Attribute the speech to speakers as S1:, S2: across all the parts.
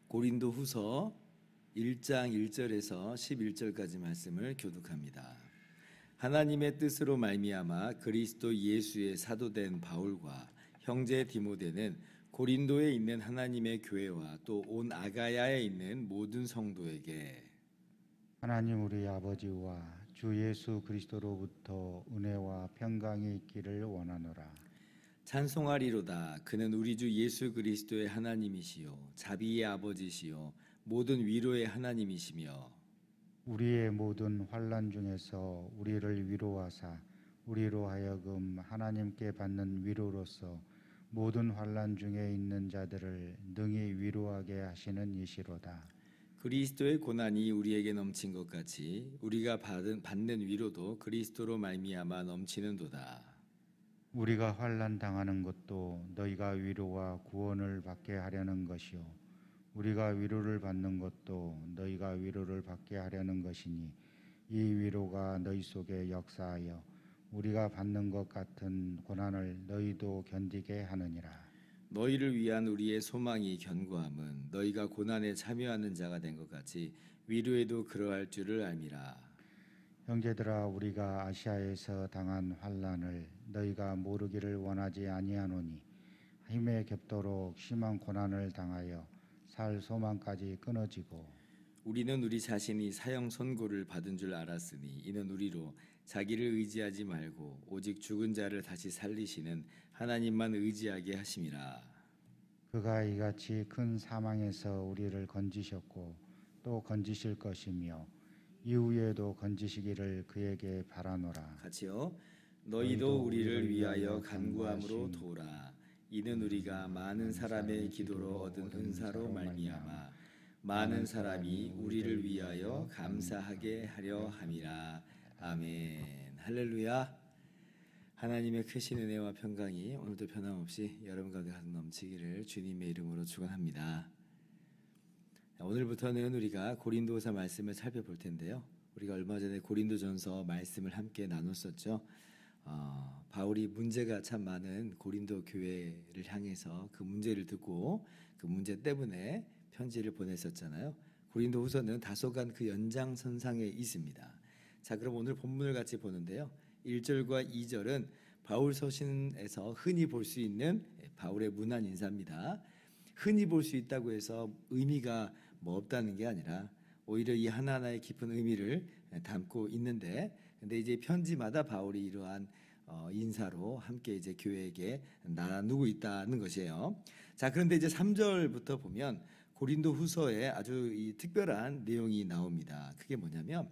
S1: 고린도후서 1장 1절에서 11절까지 말씀을 교독합니다. 하나님의 뜻으로 말미암아 그리스도 예수의 사도된 바울과 형제 디모데는 고린도에 있는 하나님의 교회와 또 온 아가야에 있는 모든 성도에게
S2: 하나님 우리 아버지와 주 예수 그리스도로부터 은혜와 평강이 있기를 원하노라.
S1: 찬송하리로다. 그는 우리 주 예수 그리스도의 하나님이시요 자비의 아버지시요 모든 위로의 하나님이시며
S2: 우리의 모든 환난 중에서 우리를 위로하사 우리로 하여금 하나님께 받는 위로로서 모든 환난 중에 있는 자들을 능히 위로하게 하시는 이시로다.
S1: 그리스도의 고난이 우리에게 넘친 것 같이 우리가 받는 위로도 그리스도로 말미암아 넘치는도다.
S2: 우리가 환난 당하는 것도 너희가 위로와 구원을 받게 하려는 것이요 우리가 위로를 받는 것도 너희가 위로를 받게 하려는 것이니 이 위로가 너희 속에 역사하여 우리가 받는 것 같은 고난을 너희도 견디게 하느니라.
S1: 너희를 위한 우리의 소망이 견고함은 너희가 고난에 참여하는 자가 된 것 같이 위로에도 그러할 줄을 알미라.
S2: 형제들아, 우리가 아시아에서 당한 환난을 너희가 모르기를 원하지 아니하노니 힘에 겹도록 심한 고난을 당하여 살 소망까지 끊어지고
S1: 우리는 우리 자신이 사형 선고를 받은 줄 알았으니 이는 우리로 자기를 의지하지 말고 오직 죽은 자를 다시 살리시는 하나님만 의지하게 하심이라.
S2: 그가 이같이 큰 사망에서 우리를 건지셨고 또 건지실 것이며 이후에도 건지시기를 그에게 바라노라.
S1: 같이요. 너희도 우리를 위하여 간구함으로 도우라. 이는 우리가 많은 사람의 기도로 얻은 은사로 말미암아 많은 사람이 우리를 위하여 감사하게 하려 함이라. 아멘. 할렐루야. 하나님의 크신 은혜와 평강이 오늘도 변함없이 여러분 가운데 가득 넘치기를 주님의 이름으로 축원합니다. 오늘부터는 우리가 고린도후서 말씀을 살펴볼 텐데요. 우리가 얼마 전에 고린도전서 말씀을 함께 나눴었죠. 바울이 문제가 참 많은 고린도 교회를 향해서 그 문제를 듣고 그 문제 때문에 편지를 보냈었잖아요. 고린도후서는 다소간 그 연장선상에 있습니다. 자, 그럼 오늘 본문을 같이 보는데요. 1절과 2절은 바울 서신에서 흔히 볼 수 있는 바울의 문안 인사입니다. 흔히 볼 수 있다고 해서 의미가 뭐 없다는 게 아니라 오히려 이 하나하나의 깊은 의미를 담고 있는데, 근데 이제 편지마다 바울이 이러한 인사로 함께 이제 교회에게 나누고 있다는 것이에요. 자, 그런데 이제 3절부터 보면 고린도후서에 아주 이 특별한 내용이 나옵니다. 그게 뭐냐면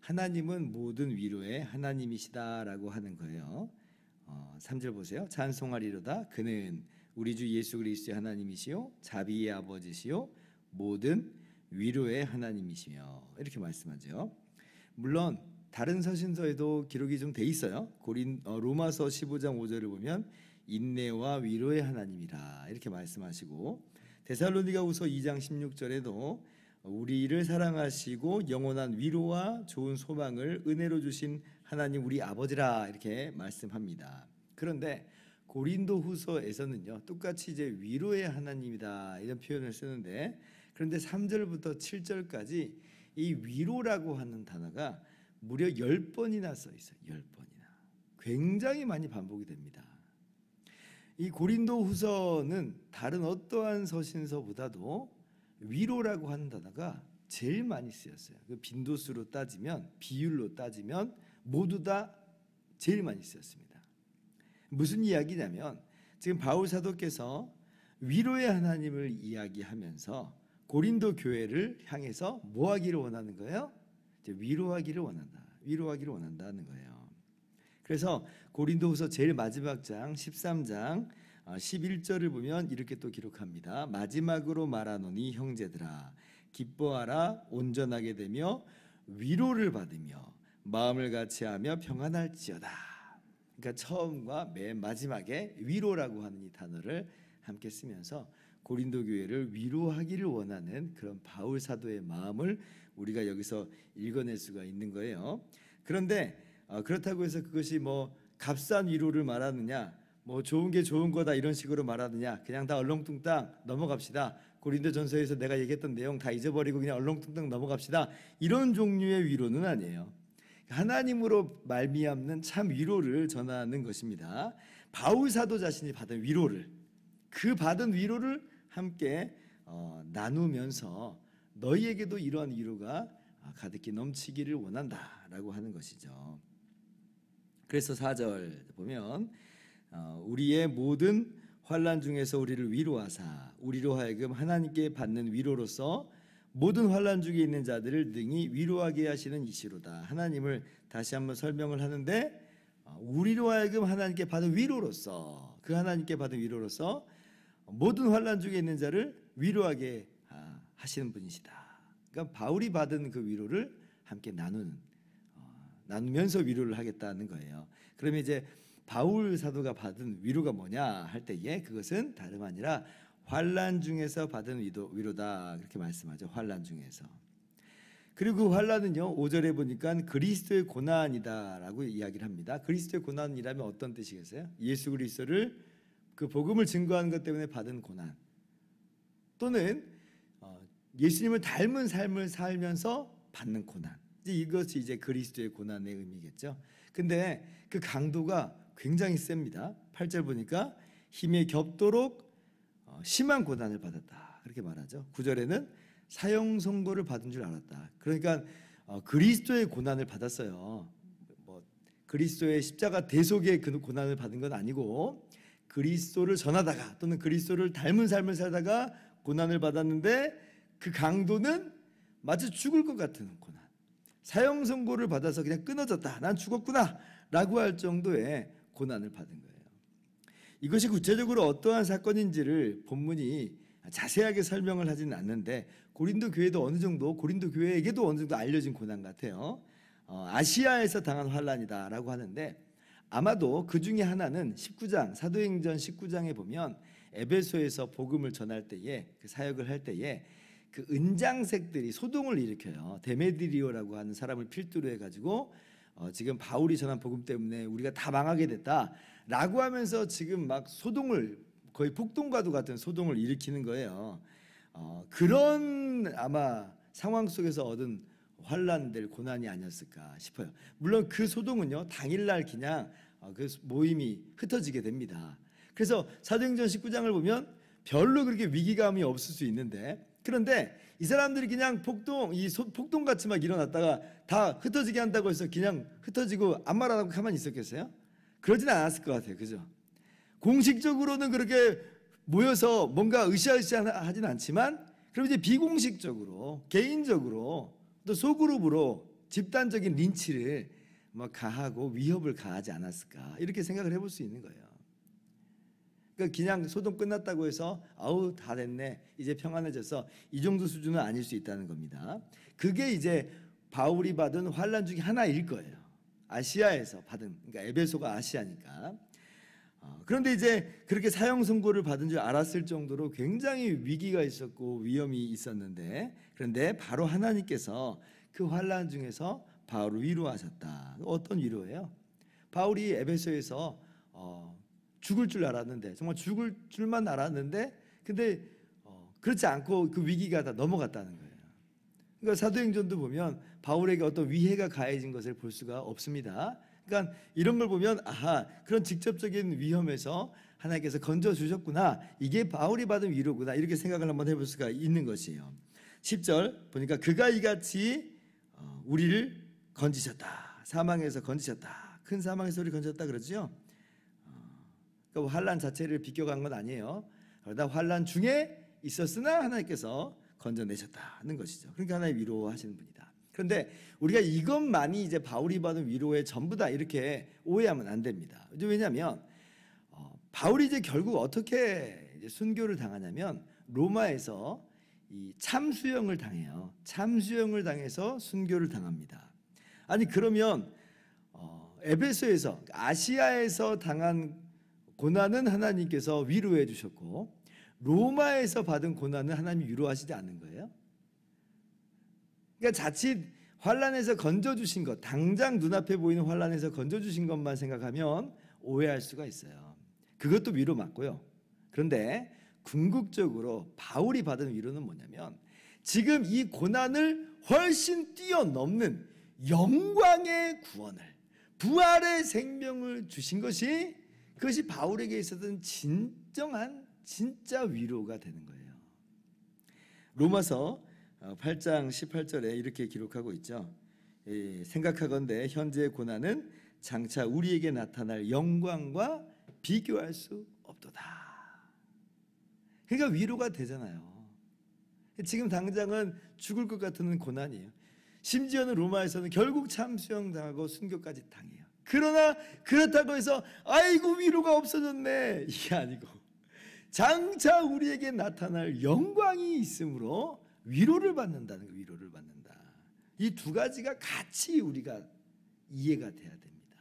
S1: 하나님은 모든 위로의 하나님이시다라고 하는 거예요. 3절 보세요. 찬송하리로다. 그는 우리 주 예수 그리스도의 하나님이시요 자비의 아버지시요 모든 위로의 하나님이시며 이렇게 말씀하죠. 물론 다른 서신서에도 기록이 좀 돼 있어요. 로마서 15장 5절을 보면 인내와 위로의 하나님이라 이렇게 말씀하시고, 데살로니가후서 2장 16절에도 우리를 사랑하시고 영원한 위로와 좋은 소망을 은혜로 주신 하나님 우리 아버지라 이렇게 말씀합니다. 그런데 고린도후서에서는요 똑같이 이제 위로의 하나님이다 이런 표현을 쓰는데, 그런데 3절부터 7절까지 이 위로라고 하는 단어가 무려 10번이나 써 있어요. 10번이나. 굉장히 많이 반복이 됩니다. 이 고린도후서는 다른 어떠한 서신서보다도 위로라고 하는 단어가 제일 많이 쓰였어요. 그 빈도수로 따지면, 비율로 따지면 모두 다 제일 많이 쓰였습니다. 무슨 이야기냐면 지금 바울 사도께서 위로의 하나님을 이야기하면서 고린도 교회를 향해서 뭐 하기를 원하는 거예요? 이제 위로하기를 원한다. 위로하기를 원한다는 거예요. 그래서 고린도후서 제일 마지막 장 13장 11절을 보면 이렇게 또 기록합니다. 마지막으로 말하노니 형제들아 기뻐하라. 온전하게 되며 위로를 받으며 마음을 같이하며 평안할지어다. 그러니까 처음과 맨 마지막에 위로라고 하는 이 단어를 함께 쓰면서 고린도 교회를 위로하기를 원하는 그런 바울 사도의 마음을 우리가 여기서 읽어낼 수가 있는 거예요. 그런데 그렇다고 해서 그것이 뭐 값싼 위로를 말하느냐, 뭐 좋은 게 좋은 거다 이런 식으로 말하느냐, 그냥 다 얼렁뚱땅 넘어갑시다. 고린도전서에서 내가 얘기했던 내용 다 잊어버리고 그냥 얼렁뚱땅 넘어갑시다. 이런 종류의 위로는 아니에요. 하나님으로 말미암는 참 위로를 전하는 것입니다. 바울 사도 자신이 받은 위로를, 그 받은 위로를 함께 나누면서 너희에게도 이러한 위로가 가득히 넘치기를 원한다라고 하는 것이죠. 그래서 4절 보면 우리의 모든 환난 중에서 우리를 위로하사 우리로 하여금 하나님께 받는 위로로서 모든 환난 중에 있는 자들을 능히 위로하게 하시는 이시로다. 하나님을 다시 한번 설명을 하는데 우리로 하여금 하나님께 받은 위로로서, 그 하나님께 받은 위로로서 모든 환난 중에 있는 자를 위로하게 하시는 분이시다. 그러니까 바울이 받은 그 위로를 함께 나누면서 위로를 하겠다는 거예요. 그러면 이제 바울 사도가 받은 위로가 뭐냐 할 때에 그것은 다름 아니라 환난 중에서 받은 위로다 그렇게 말씀하죠. 환난 중에서. 그리고 그 환난은요 5절에 보니까 그리스도의 고난이다라고 이야기를 합니다. 그리스도의 고난이라면 어떤 뜻이겠어요? 예수 그리스도를 그 복음을 증거하는 것 때문에 받은 고난, 또는 예수님을 닮은 삶을 살면서 받는 고난, 이것이 이제 그리스도의 고난의 의미겠죠. 근데 그 강도가 굉장히 셉니다. 8절 보니까 힘에 겹도록 심한 고난을 받았다 그렇게 말하죠. 9절에는 사형 선고를 받은 줄 알았다. 그러니까 그리스도의 고난을 받았어요. 뭐 그리스도의 십자가 대속의 그 고난을 받은 건 아니고 그리스도를 전하다가 또는 그리스도를 닮은 삶을 살다가 고난을 받았는데 그 강도는 마치 죽을 것 같은 고난, 사형 선고를 받아서 그냥 끊어졌다, 난 죽었구나 라고 할 정도의 고난을 받은 거예요. 이것이 구체적으로 어떠한 사건인지를 본문이 자세하게 설명을 하지는 않는데 고린도 교회도 어느 정도, 고린도 교회에게도 어느 정도 알려진 고난 같아요. 아시아에서 당한 환난이다라고 하는데 아마도 그 중에 하나는 19장, 사도행전 19장에 보면 에베소에서 복음을 전할 때에, 그 사역을 할 때에 그 은장색들이 소동을 일으켜요. 데메드리오라고 하는 사람을 필두로 해가지고 지금 바울이 전한 복음 때문에 우리가 다 망하게 됐다라고 하면서 지금 막 소동을, 거의 폭동과도 같은 소동을 일으키는 거예요. 그런 아마 상황 속에서 얻은 환난들, 고난이 아니었을까 싶어요. 물론 그 소동은요 당일날 그냥 그 모임이 흩어지게 됩니다. 그래서 사도행전 19장을 보면 별로 그렇게 위기감이 없을 수 있는데, 그런데 이 사람들이 그냥 폭동같이 막 일어났다가 다 흩어지게 한다고 해서 그냥 흩어지고 아무 말 안 하고 가만히 있었겠어요? 그러지는 않았을 것 같아요. 그죠? 공식적으로는 그렇게 모여서 뭔가 으쌰으쌰하진 않지만, 그럼 이제 비공식적으로, 개인적으로, 또 소그룹으로 집단적인 린치를 뭐 가하고 위협을 가하지 않았을까, 이렇게 생각을 해볼 수 있는 거예요. 그러니까 그냥 소동 끝났다고 해서 아우 다 됐네, 이제 평안해졌어, 이 정도 수준은 아닐 수 있다는 겁니다. 그게 이제 바울이 받은 환난 중에 하나일 거예요. 아시아에서 받은, 그러니까 에베소가 아시아니까. 그런데 이제 그렇게 사형 선고를 받은 줄 알았을 정도로 굉장히 위기가 있었고 위험이 있었는데, 그런데 바로 하나님께서 그 환난 중에서 바울을 위로하셨다. 어떤 위로예요? 바울이 에베소에서 죽을 줄 알았는데, 정말 죽을 줄만 알았는데, 근데 그렇지 않고 그 위기가 다 넘어갔다는 거예요. 그러니까 사도행전도 보면 바울에게 어떤 위해가 가해진 것을 볼 수가 없습니다. 그러니까 이런 걸 보면 아하, 그런 직접적인 위험에서 하나님께서 건져주셨구나, 이게 바울이 받은 위로구나, 이렇게 생각을 한번 해볼 수가 있는 것이에요. 10절 보니까 그가 이같이 우리를 건지셨다, 사망에서 건지셨다, 큰 사망에서 우리를 건졌다 그러죠. 그러니까 환난 자체를 비껴간 건 아니에요. 그러다 환난 중에 있었으나 하나님께서 건져내셨다는 것이죠. 그러니까 하나님 위로하시는 분이다. 그런데 우리가 이것만이 이제 바울이 받은 위로의 전부다, 이렇게 오해하면 안 됩니다. 왜냐하면 바울이 이제 결국 어떻게 이제 순교를 당하냐면 로마에서 이 참수형을 당해요. 참수형을 당해서 순교를 당합니다. 아니 그러면 에베소에서 아시아에서 당한 고난은 하나님께서 위로해 주셨고 로마에서 받은 고난은 하나님이 위로하시지 않는 거예요. 그러니까 자칫 환난에서 건져주신 것, 당장 눈앞에 보이는 환난에서 건져주신 것만 생각하면 오해할 수가 있어요. 그것도 위로 맞고요. 그런데 궁극적으로 바울이 받은 위로는 뭐냐면 지금 이 고난을 훨씬 뛰어넘는 영광의 구원을, 부활의 생명을 주신 그것이 바울에게 있었던 진짜 위로가 되는 거예요. 로마서 8장 18절에 이렇게 기록하고 있죠. 생각하건대 현재의 고난은 장차 우리에게 나타날 영광과 비교할 수 없도다. 그러니까 위로가 되잖아요. 지금 당장은 죽을 것 같은 고난이에요. 심지어는 로마에서는 결국 참수형당하고 순교까지 당해요. 그러나 그렇다고 해서 아이고 위로가 없어졌네, 이게 아니고 장차 우리에게 나타날 영광이 있으므로 위로를 받는다는 거예요. 위로를 받는다. 이 두 가지가 같이 우리가 이해가 돼야 됩니다.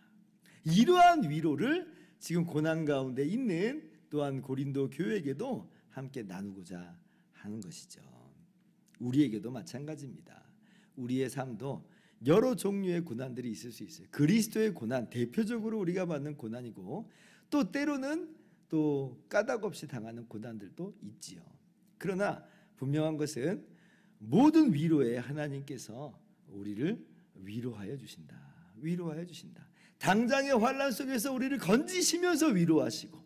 S1: 이러한 위로를 지금 고난 가운데 있는 또한 고린도 교회에게도 함께 나누고자 하는 것이죠. 우리에게도 마찬가지입니다. 우리의 삶도 여러 종류의 고난들이 있을 수 있어요. 그리스도의 고난, 대표적으로 우리가 받는 고난이고 또 때로는 또 까닭 없이 당하는 고난들도 있지요. 그러나 분명한 것은 모든 위로에 하나님께서 우리를 위로하여 주신다. 위로하여 주신다. 당장의 환난 속에서 우리를 건지시면서 위로하시고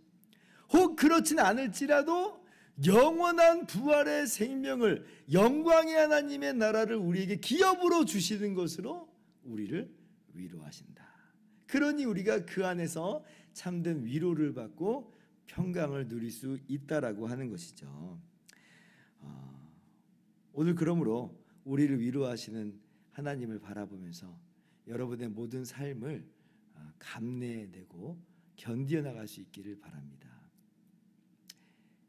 S1: 혹 그렇진 않을지라도 영원한 부활의 생명을, 영광의 하나님의 나라를 우리에게 기업으로 주시는 것으로 우리를 위로하신다. 그러니 우리가 그 안에서 참된 위로를 받고 평강을 누릴 수 있다라고 하는 것이죠. 오늘 그러므로 우리를 위로하시는 하나님을 바라보면서 여러분의 모든 삶을 감내되고 견뎌나갈 수 있기를 바랍니다.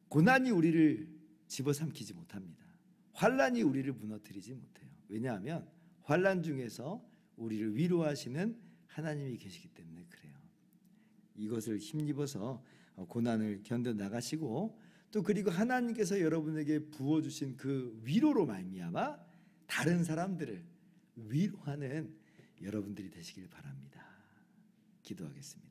S1: 고난이 우리를 집어삼키지 못합니다. 환난이 우리를 무너뜨리지 못해요. 왜냐하면 환난 중에서 우리를 위로하시는 하나님이 계시기 때문에 그래요. 이것을 힘입어서 고난을 견뎌나가시고 또 그리고 하나님께서 여러분에게 부어주신 그 위로로 말미암아 다른 사람들을 위로하는 여러분들이 되시길 바랍니다. 기도하겠습니다.